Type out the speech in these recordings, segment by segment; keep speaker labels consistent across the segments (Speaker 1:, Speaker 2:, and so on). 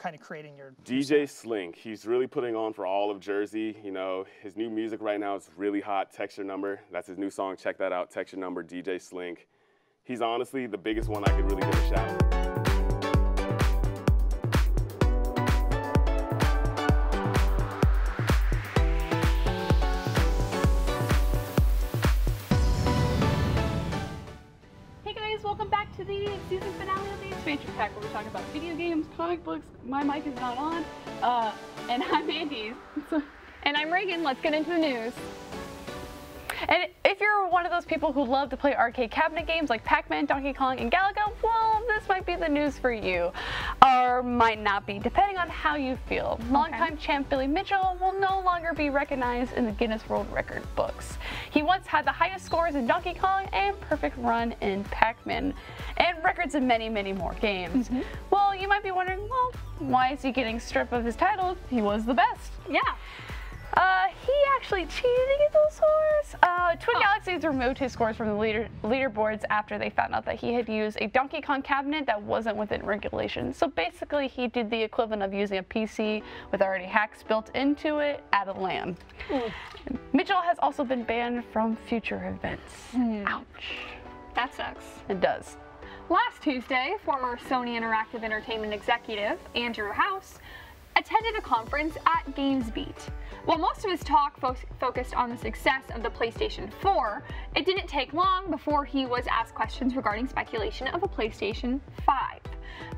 Speaker 1: kind of creating your
Speaker 2: DJ Slink. He's really putting on for all of Jersey. You know, his new music right now is really hot. Text Your Number. That's his new song. Check that out. Text Your Number, DJ Slink. He's honestly the biggest one I could really give a shout.
Speaker 3: Welcome back to the season finale of the Expansion Pack, where we're talking about video games, comic books. My mic is not on, and I'm Andy.
Speaker 4: And I'm Reagan. Let's get into the news. And if you're one of those people who love to play arcade cabinet games like Pac-Man, Donkey Kong, and Galaga, well, this might be the news for you. Or might not be, depending on how you feel. Longtime champ Billy Mitchell will no longer be recognized in the Guinness World Record books. He once had the highest scores in Donkey Kong and perfect run in Pac-Man, and records in many, many more games. Well, you might be wondering, well, why is he getting stripped of his title? He was the best.
Speaker 3: Yeah.
Speaker 4: He actually cheated to get those scores. Twin Galaxies removed his scores from the leaderboards after they found out that he had used a Donkey Kong cabinet that wasn't within regulations. So basically, he did the equivalent of using a PC with already hacks built into it at a LAN. Mitchell has also been banned from future events. Ouch.
Speaker 3: That sucks.
Speaker 4: It does.
Speaker 3: Last Tuesday, former Sony Interactive Entertainment executive Andrew House attended a conference at GamesBeat. While most of his talk focused on the success of the PlayStation 4, it didn't take long before he was asked questions regarding speculation of a PlayStation 5.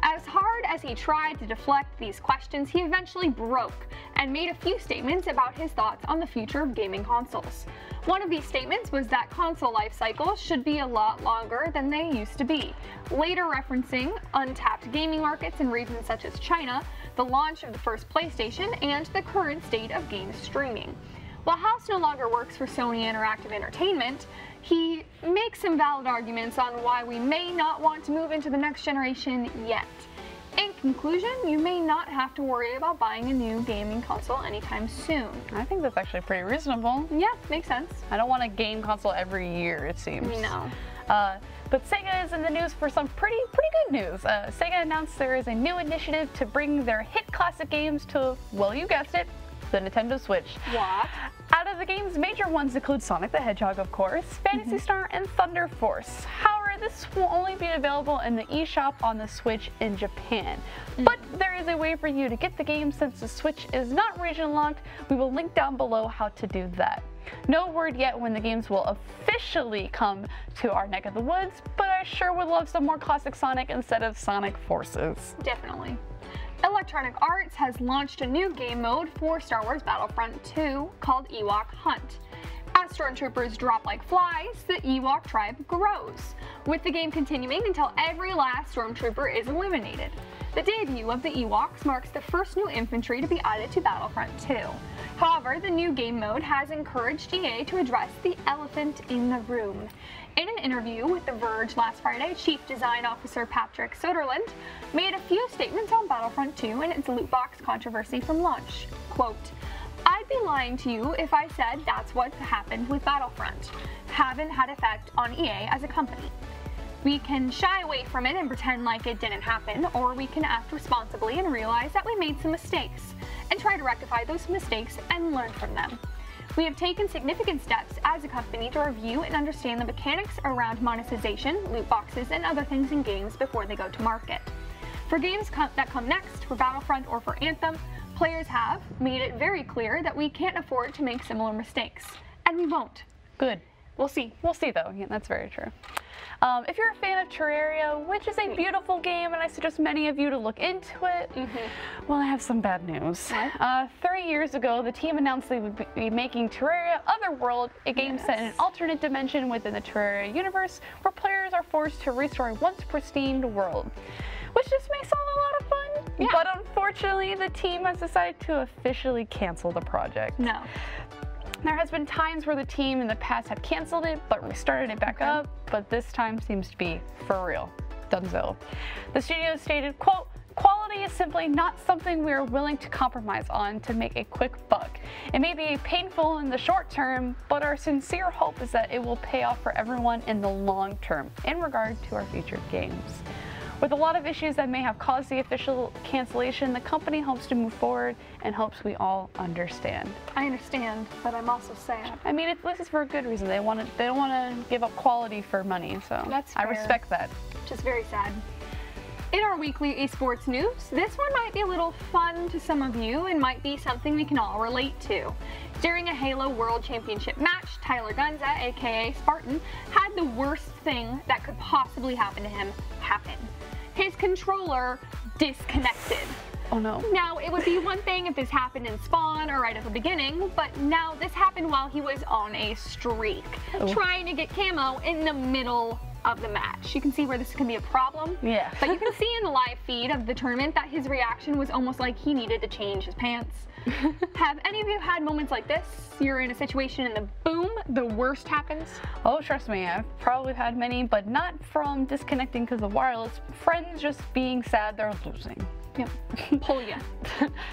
Speaker 3: As hard as he tried to deflect these questions, he eventually broke and made a few statements about his thoughts on the future of gaming consoles. One of these statements was that console life cycles should be a lot longer than they used to be, later referencing untapped gaming markets in regions such as China, the launch of the first PlayStation, and the current state of game streaming. While House no longer works for Sony Interactive Entertainment, he makes some valid arguments on why we may not want to move into the next generation yet. In conclusion, you may not have to worry about buying a new gaming console anytime soon.
Speaker 4: I think that's actually pretty reasonable.
Speaker 3: Yeah, makes sense.
Speaker 4: I don't want a game console every year, it seems.
Speaker 3: No.
Speaker 4: But Sega is in the news for some pretty good news. Sega announced there is a new initiative to bring their hit classic games to, well, you guessed it, the Nintendo Switch.
Speaker 3: What?
Speaker 4: Out of the game's major ones include Sonic the Hedgehog, of course, Phantasy Star, and Thunder Force. However, this will only be available in the eShop on the Switch in Japan. But there is a way for you to get the game since the Switch is not region locked. We will link down below how to do that. No word yet when the games will officially come to our neck of the woods, but I sure would love some more classic Sonic instead of Sonic Forces.
Speaker 3: Definitely. Electronic Arts has launched a new game mode for Star Wars Battlefront 2 called Ewok Hunt. As stormtroopers drop like flies, the Ewok tribe grows, with the game continuing until every last stormtrooper is eliminated. The debut of the Ewoks marks the first new infantry to be added to Battlefront 2. However, the new game mode has encouraged EA to address the elephant in the room. In an interview with The Verge last Friday, Chief Design Officer Patrick Soderlund made a few statements on Battlefront 2 and its loot box controversy from launch. Quote, "I'd be lying to you if I said that's what happened with Battlefront. Haven't had effect on EA as a company. We can shy away from it and pretend like it didn't happen, or we can act responsibly and realize that we made some mistakes, and try to rectify those mistakes and learn from them. We have taken significant steps as a company to review and understand the mechanics around monetization, loot boxes, and other things in games before they go to market. For games that come next, for Battlefront or for Anthem, players have made it very clear that we can't afford to make similar mistakes, and we won't."
Speaker 4: Good.
Speaker 3: We'll see.
Speaker 4: We'll see, though. Yeah, that's very true. If you're a fan of Terraria, which is a beautiful game, and I suggest many of you to look into it, well, I have some bad news. 3 years ago, the team announced they would be making Terraria Otherworld, a game set in an alternate dimension within the Terraria universe, where players are forced to restore a once pristine world. Which just may sound a lot of fun, but unfortunately, the team has decided to officially cancel the project.
Speaker 3: No.
Speaker 4: There has been times where the team in the past had canceled it, but restarted it back up, but this time seems to be for real. Dunzo. The studio stated, quote, "Quality is simply not something we are willing to compromise on to make a quick buck. It may be painful in the short term, but our sincere hope is that it will pay off for everyone in the long term in regard to our future games." With a lot of issues that may have caused the official cancellation, the company hopes to move forward and hopes we all understand.
Speaker 3: I understand, but I'm also sad.
Speaker 4: I mean, this is for a good reason. They don't want to give up quality for money, so
Speaker 3: That's fair.
Speaker 4: I respect that.
Speaker 3: Just very sad. In our weekly esports news, this one might be a little fun to some of you and might be something we can all relate to. During a Halo World Championship match, Tyler Gunza, aka Spartan, had the worst thing that could possibly happen to him happen. His controller disconnected.
Speaker 4: Oh no.
Speaker 3: Now, it would be one thing if this happened in spawn or right at the beginning, but now this happened while he was on a streak, trying to get camo in the middle of the match. You can see where this can be a problem.
Speaker 4: Yeah.
Speaker 3: But you can see in the live feed of the tournament that his reaction was almost like he needed to change his pants. Have any of you had moments like this? You're in a situation and boom, the worst happens?
Speaker 4: Oh, trust me, I've probably had many, but not from disconnecting because of wireless. Friends just being sad they're losing.
Speaker 3: Yep. Pull ya.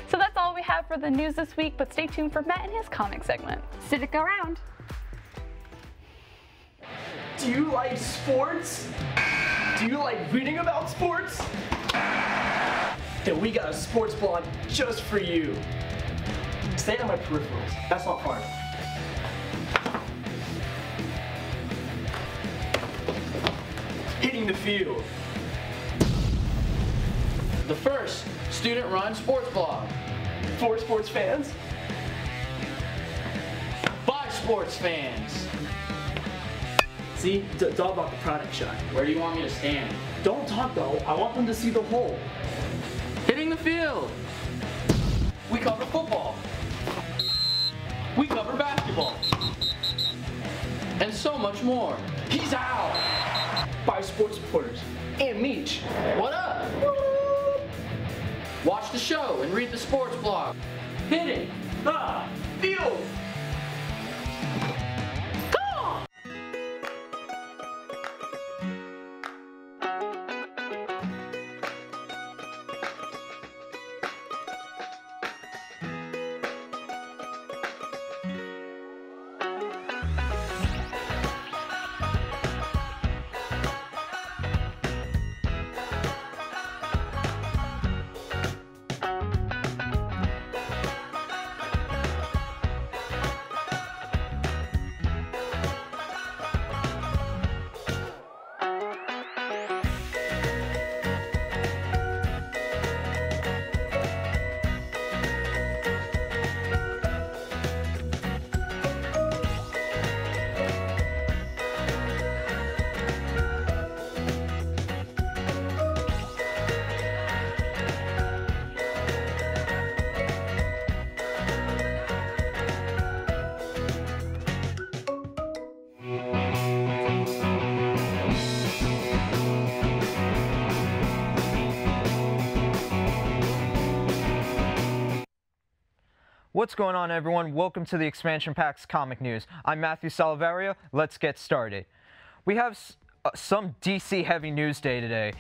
Speaker 4: So that's all we have for the news this week, but stay tuned for Matt and his comic segment.
Speaker 3: Stick around.
Speaker 1: Do you like sports? Do you like reading about sports? Then we got a sports blog just for you. Stay on my peripherals. That's not fun. Hitting the field.
Speaker 5: The first student-run sports blog.
Speaker 1: For sports fans.
Speaker 5: By sports fans.
Speaker 1: See, it's all about the product shot.
Speaker 5: Where do you want me to stand?
Speaker 1: Don't talk though. I want them to see the hole.
Speaker 5: Hitting the field. We cover football. We cover basketball. And so much more.
Speaker 1: He's out. By sports reporters and Meech.
Speaker 5: What up? Watch the show and read the sports blog. Hitting
Speaker 1: the field.
Speaker 6: What's going on, everyone? Welcome to the Expansion Pack's Comic News. I'm Matthew Salaverio. Let's get started. We have some DC heavy news day today,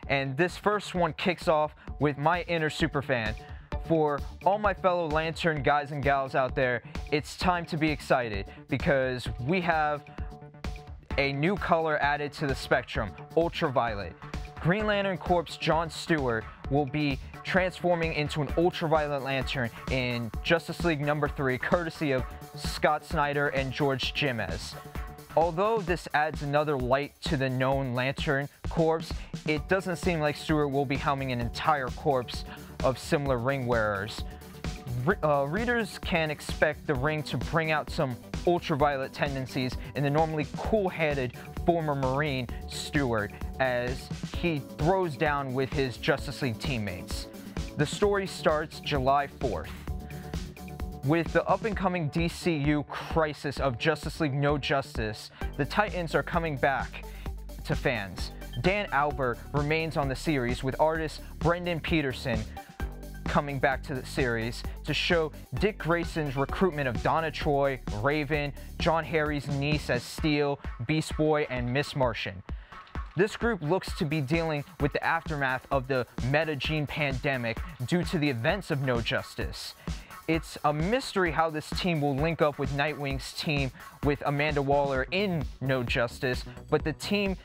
Speaker 6: and this first one kicks off with my inner superfan. For all my fellow Lantern guys and gals out there, it's time to be excited because we have a new color added to the spectrum, Ultraviolet. Green Lantern Corp's John Stewart will be transforming into an Ultraviolet Lantern in Justice League number 3, courtesy of Scott Snyder and George Jimenez. Although this adds another light to the known Lantern Corps, it doesn't seem like Stewart will be helming an entire corps of similar ring wearers. Readers can expect the ring to bring out some ultraviolet tendencies in the normally cool-headed former Marine Stewart as he throws down with his Justice League teammates. The story starts July 4th. With the up-and-coming DCU crisis of Justice League No Justice, the Titans are coming back to fans. Dan Albert remains on the series, with artist Brendan Peterson coming back to the series to show Dick Grayson's recruitment of Donna Troy, Raven, John Harry's niece as Steel, Beast Boy, and Miss Martian. This group looks to be dealing with the aftermath of the metagene pandemic due to the events of No Justice. It's a mystery how this team will link up with Nightwing's team with Amanda Waller in No Justice, but the team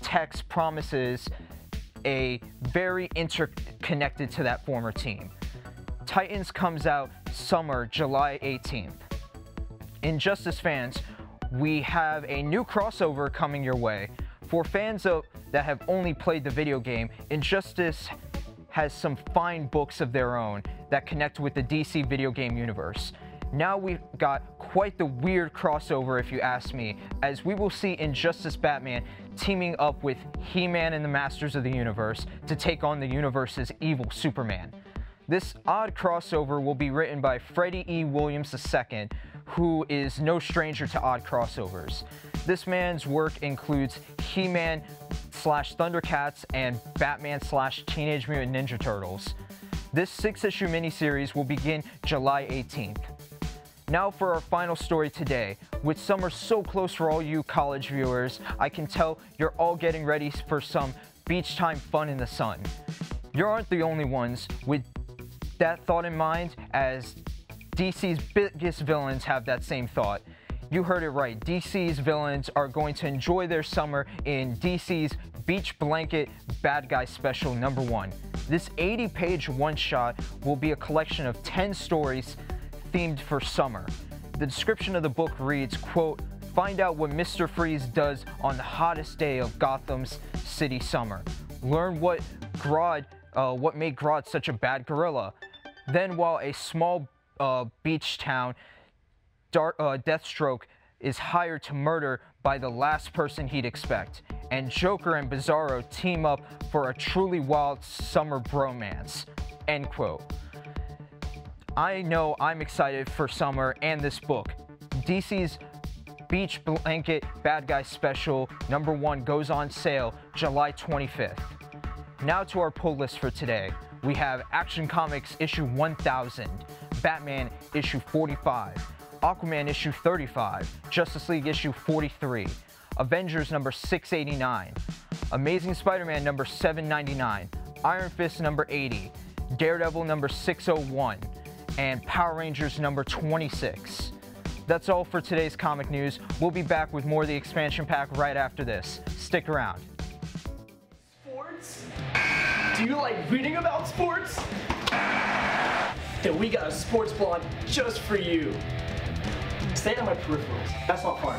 Speaker 6: text promises very interconnected to that former team. Titans comes out summer, July 18th. Injustice fans, we have a new crossover coming your way. For fans that have only played the video game, Injustice has some fine books of their own that connect with the DC video game universe. Now we've got quite the weird crossover, if you ask me, as we will see Injustice Batman teaming up with He-Man and the Masters of the Universe to take on the universe's evil Superman. This odd crossover will be written by Freddie E. Williams II, who is no stranger to odd crossovers. This man's work includes He-Man / Thundercats and Batman / Teenage Mutant Ninja Turtles. This 6-issue miniseries will begin July 18th. Now for our final story today. With summer so close for all you college viewers, I can tell you're all getting ready for some beach time fun in the sun. You aren't the only ones with that thought in mind, as DC's biggest villains have that same thought. You heard it right, DC's villains are going to enjoy their summer in DC's Beach Blanket Bad Guy Special #1. This 80-page one-shot will be a collection of 10 stories themed for summer. The description of the book reads, quote, "Find out what Mr. Freeze does on the hottest day of Gotham's city summer. Learn what made Grodd such a bad gorilla. Then while a small beach town, Deathstroke is hired to murder by the last person he'd expect, and Joker and Bizarro team up for a truly wild summer bromance." End quote. I know I'm excited for summer and this book. DC's Beach Blanket Bad Guy Special #1 goes on sale July 25th. Now to our pull list for today. We have Action Comics issue 1000, Batman issue 45, Aquaman issue 35, Justice League issue 43, Avengers number 689, Amazing Spider-Man number 799, Iron Fist number 80, Daredevil number 601, and Power Rangers number 26. That's all for today's comic news. We'll be back with more of the expansion pack right after this. Stick around.
Speaker 1: Sports? Do you like reading about sports? Then we got a sports blog just for you. Stay on my peripherals. That's not fun.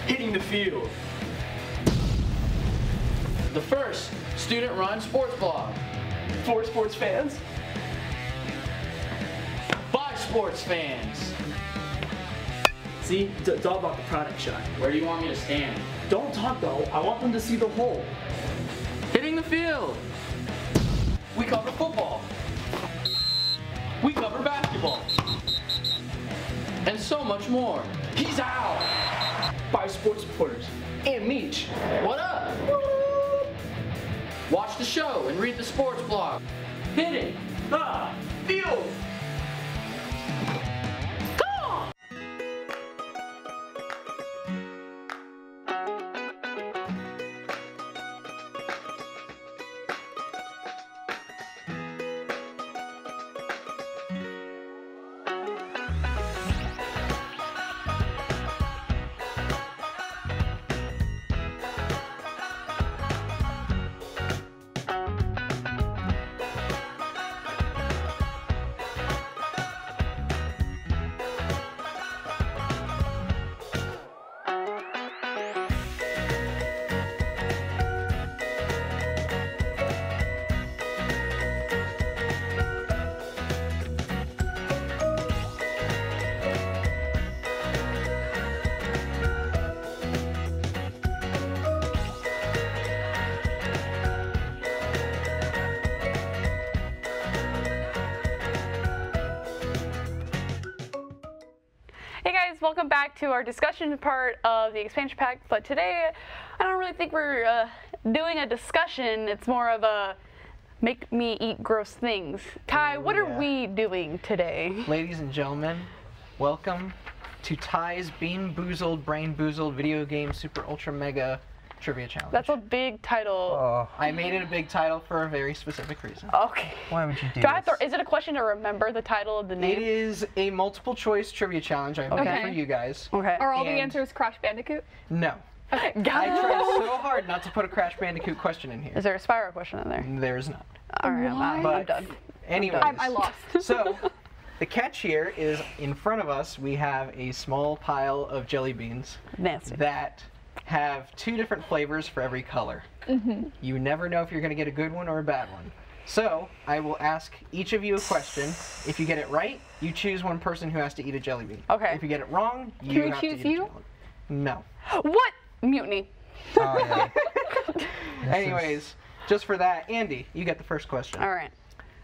Speaker 1: Hitting the field.
Speaker 5: The first student-run sports blog.
Speaker 1: For sports fans.
Speaker 5: By sports fans.
Speaker 1: See, it's all about the product shot.
Speaker 5: Where do you want me to stand?
Speaker 1: Don't talk though. I want them to see the hole.
Speaker 5: Hitting the field. We cover football. We cover basketball. And so much more.
Speaker 1: He's out. By sports reporters and Meech.
Speaker 5: What up? Watch the show and read the sports blog. Hitting.
Speaker 1: Field.
Speaker 4: Hey guys, welcome back to our discussion part of the expansion pack, but today I don't really think we're doing a discussion. It's more of a make me eat gross things. Ty, what are we doing today?
Speaker 7: Ladies and gentlemen, welcome to Ty's BAMBOOZLED, BrainBoozled Video Game Super Ultra Mega trivia challenge.
Speaker 4: That's a big title.
Speaker 7: I made it a big title for a very specific reason.
Speaker 4: Okay.
Speaker 6: Why would you do
Speaker 4: Do I have
Speaker 6: this?
Speaker 4: to, is it a question to remember the title of the name?
Speaker 7: It is a multiple choice trivia challenge I made for you guys.
Speaker 4: Okay.
Speaker 3: Are all the
Speaker 7: And-
Speaker 3: answers Crash Bandicoot?
Speaker 7: No.
Speaker 3: Okay.
Speaker 7: I tried so hard not to put a Crash Bandicoot question in here.
Speaker 4: Is there a Spyro question in there?
Speaker 7: There's not.
Speaker 4: All right, I'm
Speaker 7: But
Speaker 4: done.
Speaker 7: anyways,
Speaker 3: I lost.
Speaker 7: So the catch here is in front of us we have a small pile of jelly beans
Speaker 4: Nasty.
Speaker 7: that have 2 different flavors for every color. You never know if you're going to get a good one or a bad one. So I will ask each of you a question. If you get it right, you choose one person who has to eat a jelly bean.
Speaker 4: Okay.
Speaker 7: If you get it wrong, you
Speaker 3: Can we
Speaker 7: have to
Speaker 3: choose
Speaker 7: eat a
Speaker 3: you?
Speaker 7: jelly bean. No.
Speaker 4: What? Mutiny.
Speaker 6: Oh, yeah.
Speaker 7: Anyways, just for that, Andy, you get the first question.
Speaker 4: All right.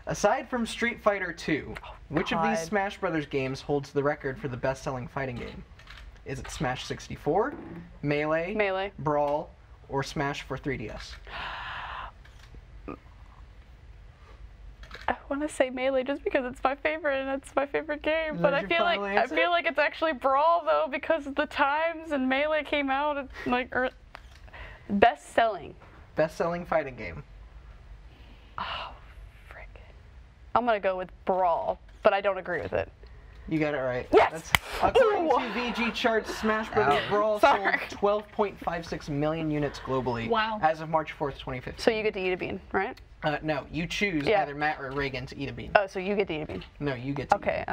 Speaker 7: Aside from Street Fighter II, which of these
Speaker 4: God.
Speaker 7: Smash Brothers games holds the record for the best-selling fighting game? Is it Smash 64, Melee,
Speaker 4: Melee.
Speaker 7: Brawl, or Smash for 3DS?
Speaker 4: I want to say Melee just because it's my favorite and it's my favorite game,
Speaker 7: Is
Speaker 4: but
Speaker 7: that
Speaker 4: I
Speaker 7: your
Speaker 4: feel like
Speaker 7: final answer?
Speaker 4: it's actually Brawl though because of the times and Melee came out at, like best selling.
Speaker 7: Best-selling fighting game.
Speaker 4: Frick. I'm gonna go with Brawl, but I don't agree with it.
Speaker 7: You got it right.
Speaker 4: Yes!
Speaker 7: According
Speaker 4: Ooh.
Speaker 7: to VG Charts, Smash Brothers Brawl
Speaker 4: Sorry.
Speaker 7: sold 12.56 million units globally
Speaker 3: Wow.
Speaker 7: as of March 4th, 2015.
Speaker 4: So you get to eat a bean, right?
Speaker 7: No, you choose
Speaker 4: Yeah.
Speaker 7: either Matt or Reagan to eat a bean.
Speaker 4: Oh, so you get to eat a bean.
Speaker 7: No, you get to
Speaker 4: Okay.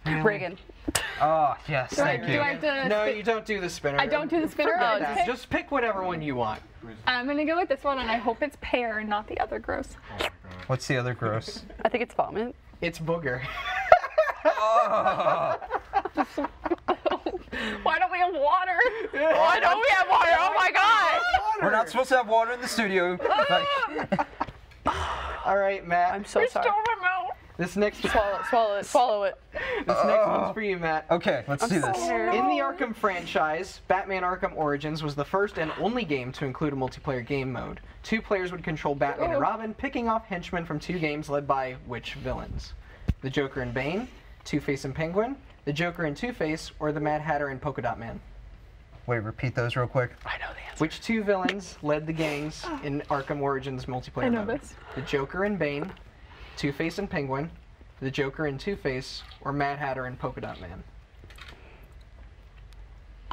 Speaker 7: eat.
Speaker 4: Reagan.
Speaker 6: Oh, yes,
Speaker 3: Do I,
Speaker 6: thank
Speaker 3: do
Speaker 6: you.
Speaker 3: I have to
Speaker 7: No,
Speaker 3: spit-
Speaker 7: you don't do the spinner.
Speaker 3: I don't do the spinner?
Speaker 7: Forget
Speaker 3: Oh,
Speaker 7: that.
Speaker 3: okay.
Speaker 7: Just pick whatever one you want.
Speaker 3: I'm gonna go with this one, and I hope it's pear and not the other gross.
Speaker 6: What's the other gross?
Speaker 4: I think it's vomit.
Speaker 7: It's booger.
Speaker 6: Oh,
Speaker 3: Why don't we have water?
Speaker 4: Why don't we have water? Oh my god!
Speaker 6: we're not supposed to have water in the studio. Like,
Speaker 7: All right, Matt.
Speaker 4: I'm so sorry.
Speaker 7: This next
Speaker 4: Swallow it, swallow it, swallow it.
Speaker 7: this next one's for you, Matt.
Speaker 6: okay, let's do this.
Speaker 7: In the Arkham franchise, Batman Arkham Origins was the first and only game to include a multiplayer game mode. 2 players would control Batman and Robin, picking off henchmen from 2 games led by which villains? The Joker and Bane, Two-Face and Penguin, the Joker and Two-Face, or the Mad Hatter and Polka Dot Man?
Speaker 6: Wait, repeat those real quick.
Speaker 4: I know the answer.
Speaker 7: Which 2 villains led the gangs in Arkham Origins multiplayer
Speaker 3: I know
Speaker 7: mode?
Speaker 3: this.
Speaker 7: The Joker and Bane, Two-Face and Penguin, the Joker and Two-Face, or Mad Hatter and Polka Dot Man?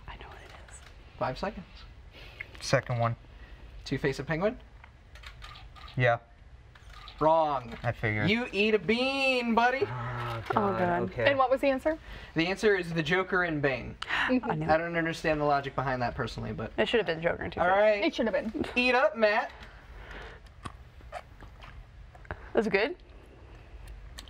Speaker 4: I know what it is.
Speaker 7: 5 seconds.
Speaker 6: Second one.
Speaker 7: Two-Face and Penguin?
Speaker 6: Yeah,
Speaker 7: Wrong.
Speaker 6: I figured.
Speaker 7: You eat a bean, buddy.
Speaker 4: Oh god.
Speaker 6: Okay.
Speaker 3: And what was the answer?
Speaker 7: The answer is the Joker and Bane.
Speaker 4: I knew
Speaker 7: I
Speaker 4: it.
Speaker 7: don't understand the logic behind that personally, but
Speaker 4: It should have been Joker and Two-Face.
Speaker 7: all right.
Speaker 3: It should have been.
Speaker 7: Eat up, Matt.
Speaker 4: That's good.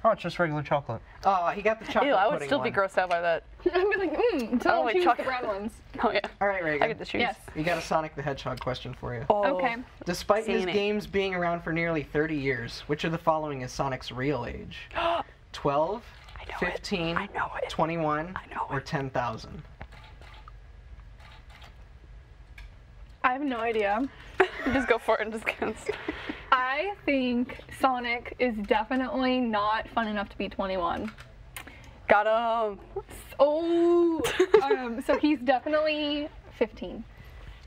Speaker 6: Oh, it's just regular chocolate.
Speaker 7: Oh, he got the chocolate
Speaker 4: Ew, I would
Speaker 7: pudding
Speaker 4: still be
Speaker 7: one.
Speaker 4: grossed out by that.
Speaker 3: I'd be like, so
Speaker 4: I don't
Speaker 3: I'll
Speaker 4: like
Speaker 3: choose
Speaker 4: chocolate.
Speaker 3: the brown ones.
Speaker 4: Oh yeah.
Speaker 7: All right, Reagan.
Speaker 4: I get to choose.
Speaker 3: Yes.
Speaker 7: You got a Sonic the Hedgehog question for you.
Speaker 4: Oh.
Speaker 3: Okay.
Speaker 7: Despite his
Speaker 4: Seen it.
Speaker 7: games being around for nearly 30 years, which of the following is Sonic's real age? 12,
Speaker 4: I know
Speaker 7: 15,
Speaker 4: it. I know it.
Speaker 7: 21,
Speaker 4: I know
Speaker 7: or
Speaker 4: it.
Speaker 7: 10,000?
Speaker 3: I have no idea.
Speaker 4: Just go for it and just guess.
Speaker 3: I think Sonic is definitely not fun enough to be 21.
Speaker 4: Got him.
Speaker 3: Oh, so he's definitely 15.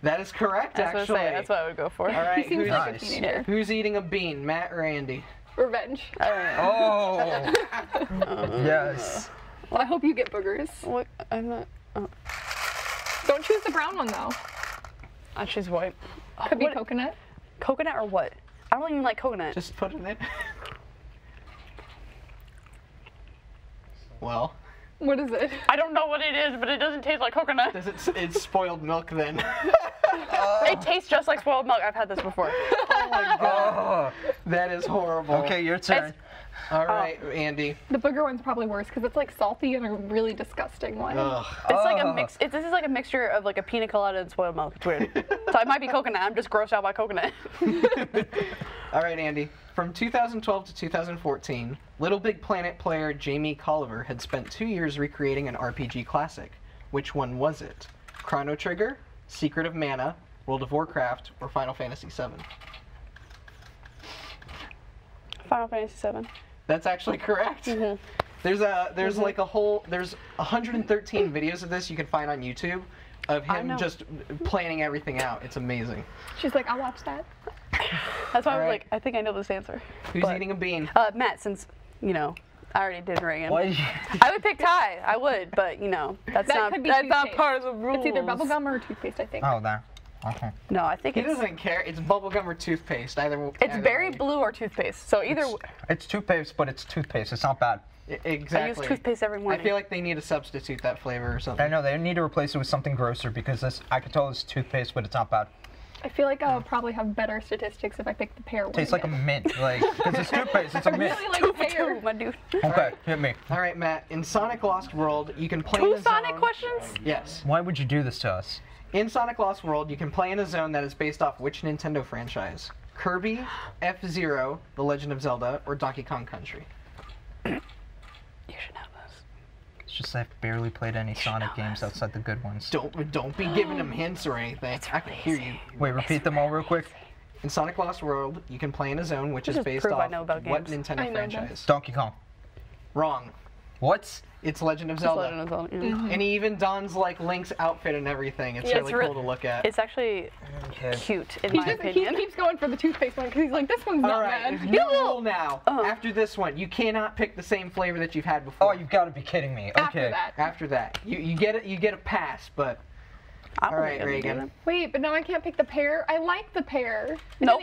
Speaker 7: That is correct,
Speaker 4: That's what I
Speaker 7: actually.
Speaker 4: say. That's what I would go for.
Speaker 7: All right,
Speaker 3: He seems
Speaker 7: who's,
Speaker 3: like a
Speaker 6: Nice.
Speaker 3: teenager.
Speaker 7: who's eating a bean, Matt or Andy?
Speaker 3: Revenge.
Speaker 6: Oh, yes.
Speaker 3: Well, I hope you get boogers.
Speaker 4: What? I'm not. Oh.
Speaker 3: Don't choose the brown one though.
Speaker 4: I choose white.
Speaker 3: Could be
Speaker 4: What-
Speaker 3: coconut.
Speaker 4: Coconut or what? I don't even like coconut.
Speaker 7: Just put it in. Well,
Speaker 3: What is it?
Speaker 4: I don't know what it is, but it doesn't taste like coconut.
Speaker 7: does it's spoiled milk then?
Speaker 4: It tastes just like spoiled milk. I've had this before.
Speaker 7: Oh my god,
Speaker 6: Oh.
Speaker 7: that is horrible.
Speaker 6: Okay, your turn.
Speaker 7: All right, Andy.
Speaker 3: The booger one's probably worse because it's like salty and a really disgusting one.
Speaker 7: Ugh.
Speaker 4: It's like a mix. This is like a mixture of like a pina colada and spoiled milk. It's weird. So it might be coconut. I'm just grossed out by coconut.
Speaker 7: All right, Andy. From 2012 to 2014, Little Big Planet player Jamie Colliver had spent 2 years recreating an RPG classic. Which one was it? Chrono Trigger, Secret of Mana, World of Warcraft, or Final Fantasy VII?
Speaker 4: Final Fantasy VII.
Speaker 7: That's actually correct. There's like a whole there's 113 videos of this you can find on YouTube of
Speaker 4: I
Speaker 7: him
Speaker 4: know.
Speaker 7: just planning everything out. It's amazing.
Speaker 3: She's like, I'll watch that.
Speaker 4: That's why I was
Speaker 7: Alright.
Speaker 4: like, I think I know this answer.
Speaker 7: Who's
Speaker 4: But-
Speaker 7: eating a bean?
Speaker 4: Matt, since, you know, I already did Reagan.
Speaker 6: Why?
Speaker 4: I would pick Ty. I would, but, you know, that's
Speaker 3: That
Speaker 4: not
Speaker 3: could be
Speaker 4: that's not
Speaker 3: toothpaste.
Speaker 4: part of the rules.
Speaker 3: It's either bubblegum or toothpaste, I think.
Speaker 6: Oh, there. Okay.
Speaker 4: No, I think
Speaker 7: He
Speaker 4: it's
Speaker 7: doesn't care. It's bubblegum or toothpaste. Either.
Speaker 4: it's berry
Speaker 7: way.
Speaker 4: blue or toothpaste. So either
Speaker 6: It's toothpaste, but it's toothpaste. It's not bad.
Speaker 7: Exactly.
Speaker 4: I use toothpaste every
Speaker 7: I
Speaker 4: morning.
Speaker 7: feel like they need to substitute that flavor or something.
Speaker 6: I know they need to replace it with something grosser because this. I could tell it's toothpaste, but it's not bad.
Speaker 3: I feel like I'll probably have better statistics if I pick the pear one.
Speaker 6: Tastes like a mint, like because it's toothpaste. It's a
Speaker 3: I
Speaker 6: mint.
Speaker 3: really
Speaker 4: two
Speaker 3: like
Speaker 4: for
Speaker 3: pear.
Speaker 4: two, my dude.
Speaker 6: Okay, hit me.
Speaker 7: All right, Matt. In Sonic Lost World, you can play in
Speaker 4: Two
Speaker 7: a
Speaker 4: Sonic
Speaker 7: zone-
Speaker 4: questions?
Speaker 7: Yes.
Speaker 6: Why would you do this to us?
Speaker 7: In Sonic Lost World, you can play in a zone that is based off which Nintendo franchise? Kirby, F-Zero, The Legend of Zelda, or Donkey Kong Country?
Speaker 4: You should know this.
Speaker 6: It's just I've barely played any Sonic games outside the good ones.
Speaker 7: Don't be giving them hints or anything. I can hear you.
Speaker 6: Wait, repeat them all real quick.
Speaker 7: In Sonic Lost World, you can play in a zone which is
Speaker 4: Just
Speaker 7: based
Speaker 4: prove I
Speaker 7: off
Speaker 4: know about
Speaker 7: what
Speaker 4: games.
Speaker 7: Nintendo
Speaker 3: I know
Speaker 7: franchise?
Speaker 6: Donkey Kong.
Speaker 7: Wrong.
Speaker 6: What?
Speaker 7: It's Legend of
Speaker 4: It's
Speaker 7: Zelda.
Speaker 4: Legend of Zelda, yeah.
Speaker 7: And he even dons like Link's outfit and everything. It's
Speaker 3: Yeah,
Speaker 7: really
Speaker 4: it's
Speaker 7: cool to look at.
Speaker 4: It's actually
Speaker 6: Okay.
Speaker 4: cute, in
Speaker 3: He,
Speaker 4: my
Speaker 3: just, he
Speaker 4: opinion.
Speaker 3: keeps going for the toothpaste one because he's like, this one's
Speaker 7: All
Speaker 3: not
Speaker 7: right,
Speaker 3: bad.
Speaker 7: there's new rule now.
Speaker 4: Uh-huh.
Speaker 7: After this one, you cannot pick the same flavor that you've had before.
Speaker 6: Oh, you've got to be kidding me. Okay.
Speaker 3: After that.
Speaker 7: After that, you get it. You get a pass, but
Speaker 4: I'm
Speaker 7: all right,
Speaker 4: gonna do
Speaker 7: Reagan.
Speaker 4: that.
Speaker 3: Wait, but now I can't pick the pear. I like the pear.
Speaker 4: Nope.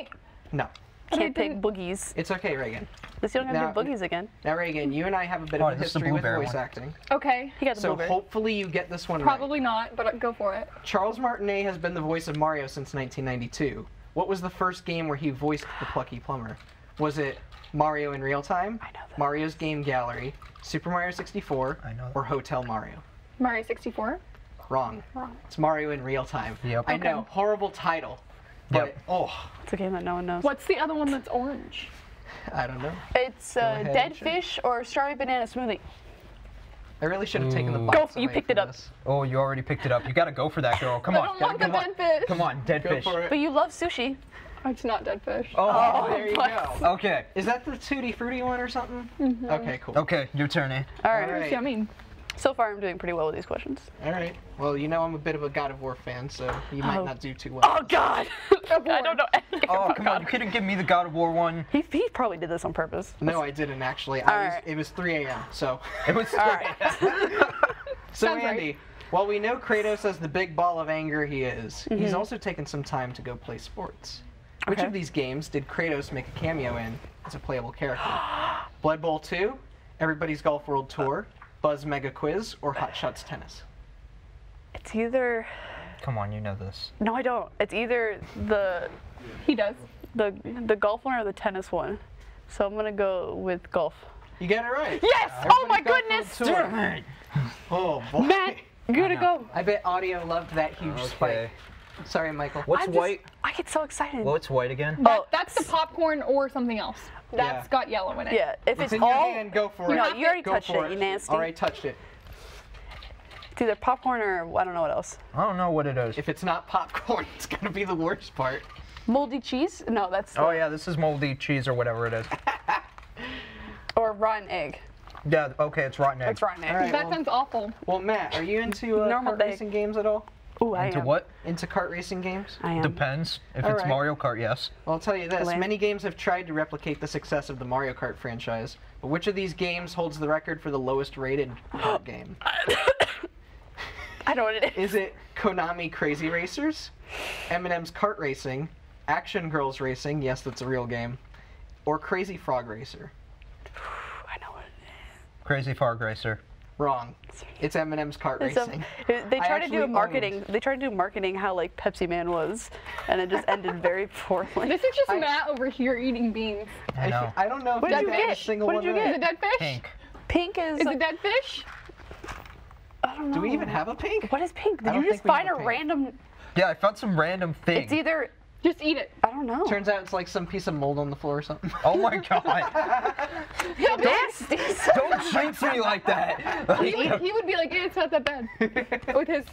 Speaker 7: No,
Speaker 4: Can't
Speaker 3: I
Speaker 4: pick boogies.
Speaker 7: it's okay, Reagan.
Speaker 4: At least you don't have to
Speaker 7: Now-
Speaker 4: do boogies again.
Speaker 7: Now, Reagan, you and I have a bit
Speaker 6: Oh,
Speaker 7: of a
Speaker 6: this is the
Speaker 7: history with
Speaker 6: blueberry
Speaker 7: voice
Speaker 6: one.
Speaker 7: acting,
Speaker 3: Okay.
Speaker 4: He got the
Speaker 7: so
Speaker 4: blueberry.
Speaker 7: hopefully you get this one
Speaker 3: Probably not, but go for it.
Speaker 7: right. Charles Martinet has been the voice of Mario since 1992. What was the first game where he voiced the plucky plumber? Was it Mario in Real Time,
Speaker 4: I know that.
Speaker 7: Mario's Game Gallery, Super Mario 64,
Speaker 6: I know that.
Speaker 7: or Hotel Mario?
Speaker 3: Mario 64.
Speaker 7: Wrong.
Speaker 3: Wrong.
Speaker 7: It's Mario in Real Time.
Speaker 6: Yep.
Speaker 7: I know, horrible title. But,
Speaker 6: Yep.
Speaker 7: oh,
Speaker 4: It's a game that no one knows.
Speaker 3: What's the other one that's orange?
Speaker 7: I don't know.
Speaker 4: It's
Speaker 7: ahead
Speaker 4: dead
Speaker 7: and check.
Speaker 4: fish or strawberry banana smoothie.
Speaker 7: I really should have taken the
Speaker 6: Ooh.
Speaker 7: box
Speaker 4: Go, you
Speaker 7: away
Speaker 4: picked
Speaker 7: from
Speaker 4: it up.
Speaker 7: this.
Speaker 6: Oh, you already picked it up. You got to go for that, girl. Come
Speaker 3: I
Speaker 6: on.
Speaker 3: don't want the
Speaker 6: come on.
Speaker 3: dead fish.
Speaker 6: Come on, dead
Speaker 7: Go
Speaker 6: fish.
Speaker 7: for it.
Speaker 4: But you love sushi.
Speaker 3: It's not dead fish.
Speaker 6: Oh,
Speaker 7: There you
Speaker 4: but-
Speaker 7: go.
Speaker 6: okay.
Speaker 7: Is that the Tutti Frutti one or something? Okay, cool.
Speaker 6: Okay, your turn, eh?
Speaker 4: All right.
Speaker 7: All right.
Speaker 3: See what I mean?
Speaker 4: So far, I'm doing pretty well with these questions.
Speaker 7: All right. Well, you know I'm a bit of a God of War fan, so you might
Speaker 4: Oh.
Speaker 7: not do too well.
Speaker 4: Oh God! I don't know anything
Speaker 6: Oh,
Speaker 4: about
Speaker 6: come on.
Speaker 4: God.
Speaker 6: You couldn't give me the God of War one.
Speaker 4: He probably did this on purpose.
Speaker 7: No, I didn't actually.
Speaker 4: Alright.
Speaker 7: It was 3 a.m. So,
Speaker 6: It was.
Speaker 4: All right.
Speaker 7: so
Speaker 3: Sounds right.
Speaker 7: Andy, while we know Kratos as the big ball of anger he is, he's also taken some time to go play sports. Which
Speaker 4: Okay.
Speaker 7: of these games did Kratos make a cameo in as a playable character? Blood Bowl 2, Everybody's Golf World Tour, Buzz Mega Quiz, or Hot Shots Tennis?
Speaker 4: It's either.
Speaker 6: Come on, you know this.
Speaker 4: No, I don't. It's either the
Speaker 3: He does.
Speaker 4: golf one or the tennis one. So I'm gonna go with golf.
Speaker 7: You get it right.
Speaker 4: Yes! Oh my
Speaker 7: Everybody's Golf World
Speaker 4: goodness!
Speaker 7: Tour. Oh boy.
Speaker 4: Matt, you're gonna go.
Speaker 7: I bet audio loved that huge
Speaker 6: Okay.
Speaker 7: spike. Sorry, Michael.
Speaker 6: What's
Speaker 4: I'm just-
Speaker 6: white?
Speaker 4: I get so excited.
Speaker 6: What's white again?
Speaker 3: That, that's the popcorn or something else. That's
Speaker 7: Yeah.
Speaker 3: got yellow in it.
Speaker 4: Yeah, if
Speaker 7: It's
Speaker 4: it's
Speaker 7: in your
Speaker 4: all.
Speaker 7: hand. Go for it.
Speaker 4: No, you already
Speaker 7: Go
Speaker 4: touched
Speaker 7: for
Speaker 4: it, you nasty.
Speaker 7: Already touched it.
Speaker 4: It's either popcorn or I don't know what else.
Speaker 6: I don't know what it is.
Speaker 7: If it's not popcorn, it's gonna be the worst part.
Speaker 4: Moldy cheese? No, that's.
Speaker 6: Oh yeah, this is moldy cheese or whatever it is.
Speaker 4: Or rotten egg.
Speaker 6: Yeah, okay, it's rotten egg.
Speaker 4: It's rotten egg.
Speaker 7: All right.
Speaker 3: That
Speaker 7: well-
Speaker 3: sounds awful.
Speaker 7: Well, Matt, are you into
Speaker 4: Normal
Speaker 7: kart
Speaker 4: day.
Speaker 7: racing games at all?
Speaker 4: Ooh, I
Speaker 6: Into
Speaker 4: am.
Speaker 6: what?
Speaker 7: Into kart racing games?
Speaker 4: I am.
Speaker 6: Depends. If
Speaker 7: All
Speaker 6: it's
Speaker 7: right.
Speaker 6: Mario Kart, yes.
Speaker 7: Well, I'll tell you this.
Speaker 4: Lame.
Speaker 7: Many games have tried to replicate the success of the Mario Kart franchise, but which of these games holds the record for the lowest rated kart game?
Speaker 4: I know what it is.
Speaker 7: Is it Konami Crazy Racers, Eminem's Kart Racing, Action Girls Racing, yes, that's a real game, or Crazy Frog Racer?
Speaker 4: I know what it is.
Speaker 6: Crazy Frog Racer.
Speaker 7: Wrong. It's Eminem's Kart
Speaker 4: It's,
Speaker 7: Racing.
Speaker 4: they
Speaker 7: I
Speaker 4: tried to do
Speaker 7: actually
Speaker 4: a marketing.
Speaker 7: owned-
Speaker 4: They tried to do marketing how like Pepsi Man was, and it just ended very poorly.
Speaker 3: This is just
Speaker 7: I-
Speaker 3: Matt over here eating beans.
Speaker 6: I know.
Speaker 7: I don't know if
Speaker 4: What did
Speaker 7: you
Speaker 4: you
Speaker 7: got a
Speaker 4: get?
Speaker 7: single
Speaker 4: What
Speaker 7: one
Speaker 4: did you
Speaker 7: right.
Speaker 3: Is it dead fish?
Speaker 6: Pink.
Speaker 4: Pink is.
Speaker 3: Is it dead fish?
Speaker 4: I don't know.
Speaker 7: Do we even have a pink?
Speaker 4: What is pink?
Speaker 7: I
Speaker 4: Did
Speaker 7: don't
Speaker 4: you just
Speaker 7: think we have
Speaker 4: find
Speaker 7: a
Speaker 4: a
Speaker 7: pink.
Speaker 4: random?
Speaker 6: Yeah, I found some random thing.
Speaker 4: It's either.
Speaker 3: Just eat it.
Speaker 4: I don't know.
Speaker 7: Turns out it's like some piece of mold on the floor or something.
Speaker 6: Oh my god.
Speaker 4: nasty.
Speaker 6: Don't jinx me like that.
Speaker 3: He would be like, it's not that bad. With his.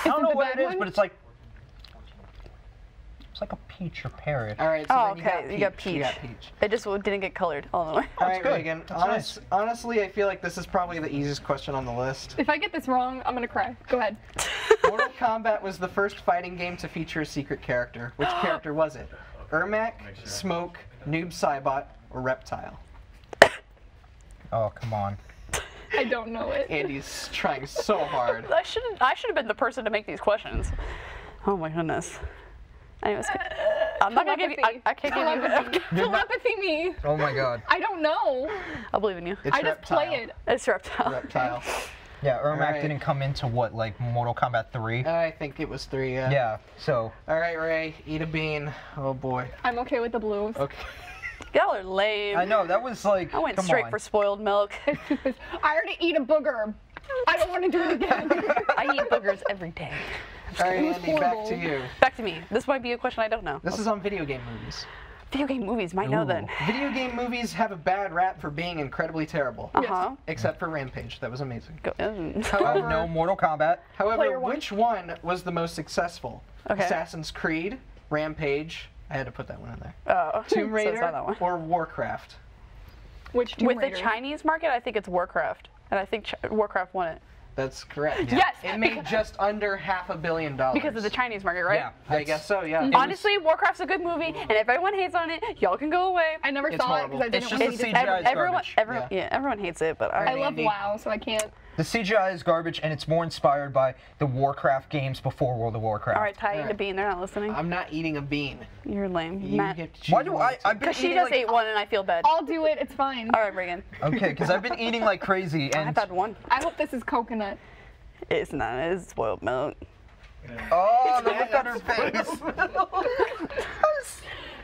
Speaker 6: I don't know
Speaker 3: the
Speaker 6: what
Speaker 3: bad
Speaker 6: it is,
Speaker 3: one?
Speaker 6: but it's like. It's like a peach or pear.
Speaker 7: All right, so
Speaker 4: Oh,
Speaker 7: then
Speaker 4: okay. You got peach.
Speaker 7: You got peach.
Speaker 4: It just didn't get colored all the way.
Speaker 7: All right,
Speaker 6: good.
Speaker 7: Reagan.
Speaker 6: That's nice.
Speaker 7: Honestly, I feel like this is probably the easiest question on the list.
Speaker 3: If I get this wrong, I'm gonna cry. Go ahead.
Speaker 7: Mortal Kombat was the first fighting game to feature a secret character. Which character was it? Ermac, Smoke, Noob Saibot, or Reptile?
Speaker 6: Oh, come on.
Speaker 3: I don't know it.
Speaker 7: Andy's trying so hard.
Speaker 4: I should have been the person to make these questions. Oh my goodness. Anyways, I'm not gonna give you. I can't give you.
Speaker 3: Telepathy me.
Speaker 6: Oh my god.
Speaker 3: I don't know.
Speaker 4: I believe in you.
Speaker 7: It's
Speaker 3: I just
Speaker 7: Reptile.
Speaker 3: play it.
Speaker 4: It's Reptile.
Speaker 7: Reptile.
Speaker 6: Yeah, Ermac
Speaker 7: Alright.
Speaker 6: didn't come into what, like Mortal Kombat 3?
Speaker 7: I think it was 3, yeah.
Speaker 6: Yeah, so.
Speaker 7: All right, Ray, eat a bean. Oh boy.
Speaker 3: I'm okay with the blues.
Speaker 7: Okay.
Speaker 4: Y'all are lame.
Speaker 6: I know, that was like.
Speaker 4: I went
Speaker 6: come
Speaker 4: straight
Speaker 6: on.
Speaker 4: for spoiled milk.
Speaker 3: I already eat a booger. I don't want to do it again.
Speaker 4: I eat boogers every day.
Speaker 7: All right,
Speaker 3: was
Speaker 7: Andy, back
Speaker 3: horrible.
Speaker 7: to you.
Speaker 4: Back to me. This might be a question I don't know.
Speaker 7: This is on video game movies.
Speaker 4: Video game movies might know then.
Speaker 7: Video game movies have a bad rap for being incredibly terrible.
Speaker 4: Uh-huh.
Speaker 7: Except for Rampage. That was amazing.
Speaker 6: Oh,
Speaker 7: However,
Speaker 6: no, Mortal Kombat.
Speaker 7: however,
Speaker 3: Player one.
Speaker 7: which one was the most successful?
Speaker 4: Okay.
Speaker 7: Assassin's Creed, Rampage. I had to put that one in there.
Speaker 4: Oh,
Speaker 7: Tomb
Speaker 4: so it's
Speaker 7: Raider
Speaker 4: not that one.
Speaker 7: or Warcraft?
Speaker 3: Which Tomb
Speaker 4: With
Speaker 3: Raider?
Speaker 4: the Chinese market, I think it's Warcraft. And I think Warcraft won it.
Speaker 7: That's correct.
Speaker 4: Yes,
Speaker 7: It made just under $500 million.
Speaker 4: Because of the Chinese market, right?
Speaker 6: Yeah.
Speaker 7: I guess so, yeah.
Speaker 4: Honestly, Warcraft's a good movie, and if everyone hates on it, y'all can go away.
Speaker 3: I never
Speaker 7: It's
Speaker 3: saw
Speaker 7: horrible.
Speaker 3: it because I
Speaker 6: It's
Speaker 3: didn't
Speaker 6: just
Speaker 3: want
Speaker 6: the
Speaker 3: to eat
Speaker 6: CGI
Speaker 3: it.
Speaker 6: is
Speaker 4: Everyone,
Speaker 6: garbage.
Speaker 4: everyone, yeah, everyone hates it, but
Speaker 3: I love
Speaker 7: Andy.
Speaker 3: WoW, so I can't.
Speaker 6: The CGI is garbage, and it's more inspired by the Warcraft games before World of Warcraft.
Speaker 4: all right, Ty, eat a
Speaker 7: Alright.
Speaker 4: bean. They're not listening.
Speaker 7: I'm not eating a bean.
Speaker 4: You're lame,
Speaker 7: You
Speaker 4: Matt.
Speaker 7: get to choose
Speaker 6: Why do
Speaker 7: one
Speaker 6: I?
Speaker 7: or two.
Speaker 6: I've been
Speaker 4: Because she
Speaker 6: eating
Speaker 4: does
Speaker 6: like.
Speaker 4: eat one, and I feel bad.
Speaker 3: I'll do it. It's fine.
Speaker 4: All right, Reagan.
Speaker 6: Okay, because I've been eating like crazy,
Speaker 4: I've
Speaker 6: and
Speaker 4: had one.
Speaker 3: I hope this is coconut.
Speaker 4: It's not. It's spoiled milk.
Speaker 6: oh, the look on her face.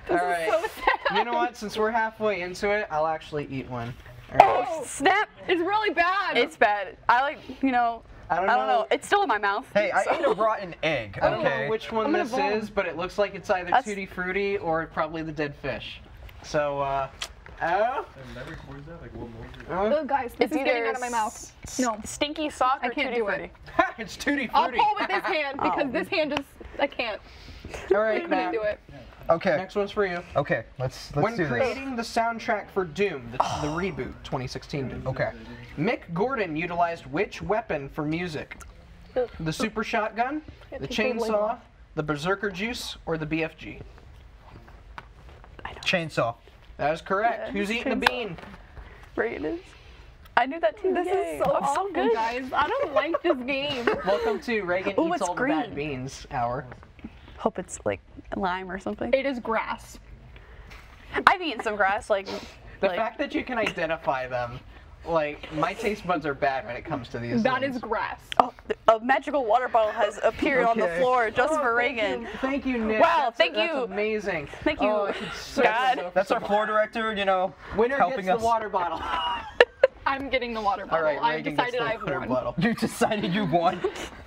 Speaker 7: All right.
Speaker 3: So sad.
Speaker 7: You know what? Since we're halfway into it, I'll actually eat one. All right.
Speaker 3: Oh,
Speaker 4: Snap!
Speaker 3: it's really bad.
Speaker 4: It's bad. I like,
Speaker 7: I don't
Speaker 4: I don't know. It's still in my mouth.
Speaker 6: Hey, I
Speaker 4: so-
Speaker 6: ate a rotten egg.
Speaker 7: I don't
Speaker 6: Okay.
Speaker 7: know which one
Speaker 3: I'm gonna
Speaker 7: this
Speaker 3: vomit.
Speaker 7: is, but it looks like it's either
Speaker 4: That's-
Speaker 7: Tutti Frutti or probably the dead fish. So, oh?
Speaker 3: Oh, guys, this
Speaker 4: It's
Speaker 3: is getting
Speaker 4: either
Speaker 3: out of my mouth. No,
Speaker 4: Stinky sock
Speaker 3: I
Speaker 4: or
Speaker 3: can't
Speaker 4: Tutti
Speaker 3: do
Speaker 4: Frutti.
Speaker 3: it.
Speaker 7: It's Tutti
Speaker 3: I'll
Speaker 7: Frutti.
Speaker 3: pull with this hand because this hand just, I can't.
Speaker 7: All
Speaker 3: I
Speaker 7: right,
Speaker 3: couldn't
Speaker 7: Matt.
Speaker 3: do it.
Speaker 6: Okay.
Speaker 7: Next one's for you.
Speaker 6: Okay. Let's
Speaker 7: When
Speaker 6: do this.
Speaker 7: creating the soundtrack for Doom, the reboot, 2016 Doom,
Speaker 6: Okay.
Speaker 7: Mick Gordon utilized which weapon for music? The super shotgun, the chainsaw, the berserker juice, or the BFG?
Speaker 6: Chainsaw.
Speaker 7: That is correct.
Speaker 4: Yeah,
Speaker 7: Who's eating the
Speaker 4: chainsaw.
Speaker 7: bean?
Speaker 4: Reagan is. I knew that too.
Speaker 3: This
Speaker 4: Yay.
Speaker 3: is so
Speaker 4: I'm
Speaker 3: awful,
Speaker 4: good.
Speaker 3: guys. I don't like this game.
Speaker 7: Welcome to Reagan
Speaker 4: Ooh,
Speaker 7: Eats
Speaker 4: it's
Speaker 7: All the Bad
Speaker 4: green.
Speaker 7: Beans hour.
Speaker 4: Hope it's like lime or something.
Speaker 3: It is grass.
Speaker 4: I've eaten some grass, like.
Speaker 7: The
Speaker 4: like,
Speaker 7: fact that you can identify them, like, my taste buds are bad when it comes to these
Speaker 3: That
Speaker 7: things.
Speaker 3: is grass.
Speaker 4: Oh, a magical water bottle has appeared on the
Speaker 6: Okay.
Speaker 4: floor just for
Speaker 7: thank
Speaker 4: Reagan.
Speaker 7: you. Thank you, Nick.
Speaker 4: Wow,
Speaker 7: That's
Speaker 4: thank you.
Speaker 7: amazing.
Speaker 4: Thank you,
Speaker 7: Oh, I could so
Speaker 4: God.
Speaker 7: go for
Speaker 6: That's our
Speaker 7: some-
Speaker 6: floor director, you know,
Speaker 7: Winner
Speaker 6: helping
Speaker 7: gets
Speaker 6: us.
Speaker 7: the water bottle.
Speaker 3: I'm getting the water bottle.
Speaker 7: All right,
Speaker 3: I've
Speaker 7: Reagan gets
Speaker 3: decided
Speaker 7: the
Speaker 3: I've
Speaker 7: water
Speaker 3: won.
Speaker 7: bottle.
Speaker 6: You decided you won.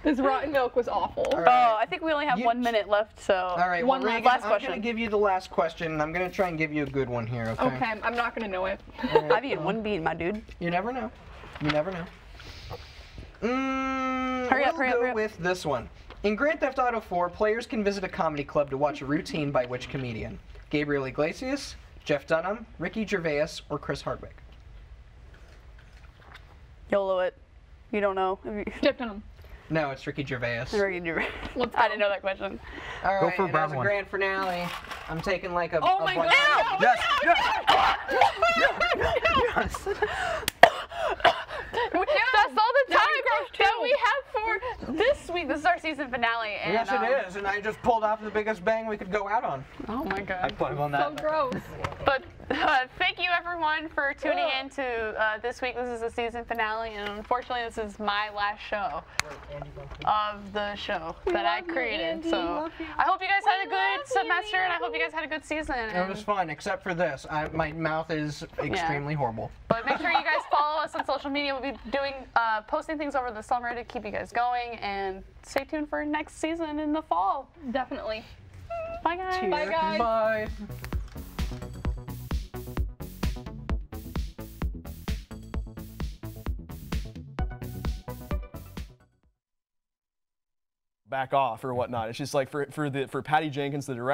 Speaker 3: This rotten milk was awful.
Speaker 7: All
Speaker 4: Oh,
Speaker 7: right.
Speaker 4: I think we only have
Speaker 7: You-
Speaker 4: 1 minute left, so.
Speaker 7: All right,
Speaker 3: One
Speaker 7: well,
Speaker 3: last
Speaker 7: Reagan, I'm
Speaker 4: question.
Speaker 7: going to give you the last question, and I'm going to try and give you a good one here, okay?
Speaker 3: Okay, I'm not gonna know it.
Speaker 4: I've eaten one bean, my dude.
Speaker 7: You never know. You never know.
Speaker 4: Hurry up,
Speaker 7: we'll
Speaker 4: hurry up,
Speaker 7: go
Speaker 4: hurry up.
Speaker 7: with this one. In Grand Theft Auto 4, players can visit a comedy club to watch a routine by which comedian? Gabriel Iglesias, Jeff Dunham, Ricky Gervais, or Chris Hardwick?
Speaker 4: YOLO it. You don't know.
Speaker 3: Jeff Dunham.
Speaker 7: No, it's Ricky Gervais.
Speaker 3: Let's
Speaker 4: I
Speaker 3: go.
Speaker 4: didn't know that question.
Speaker 7: All
Speaker 6: Go
Speaker 7: right,
Speaker 6: for a
Speaker 7: and
Speaker 6: brown
Speaker 7: as a
Speaker 6: one.
Speaker 7: grand finale, I'm taking like a.
Speaker 3: Oh
Speaker 7: a
Speaker 3: my
Speaker 7: bunch
Speaker 3: god!
Speaker 6: Yes. Yes.
Speaker 4: That's all the time that we have for this week. This is our season finale. And,
Speaker 7: Yes, it is, and I just pulled off the biggest bang we could go out on.
Speaker 4: Oh my god.
Speaker 6: Put him on
Speaker 3: So
Speaker 6: that.
Speaker 3: gross.
Speaker 4: But thank you everyone for tuning in to this week. This is the season finale, and unfortunately, this is my last show of the show that I
Speaker 3: love you,
Speaker 4: created.
Speaker 3: Andy.
Speaker 4: So
Speaker 3: Love you.
Speaker 4: I hope you guys had a
Speaker 3: We
Speaker 4: good
Speaker 3: love
Speaker 4: semester,
Speaker 3: you.
Speaker 4: and I hope you guys had a good season.
Speaker 7: It was fun, except for this. My mouth is extremely horrible.
Speaker 4: But make sure you guys follow us on social media. We'll be doing posting things over the summer to keep you guys going, and stay tuned for next season in the fall.
Speaker 3: Definitely.
Speaker 4: Bye guys.
Speaker 3: Bye, guys.
Speaker 7: Bye.
Speaker 8: back off or whatnot. It's just like for Patty Jenkins, the director.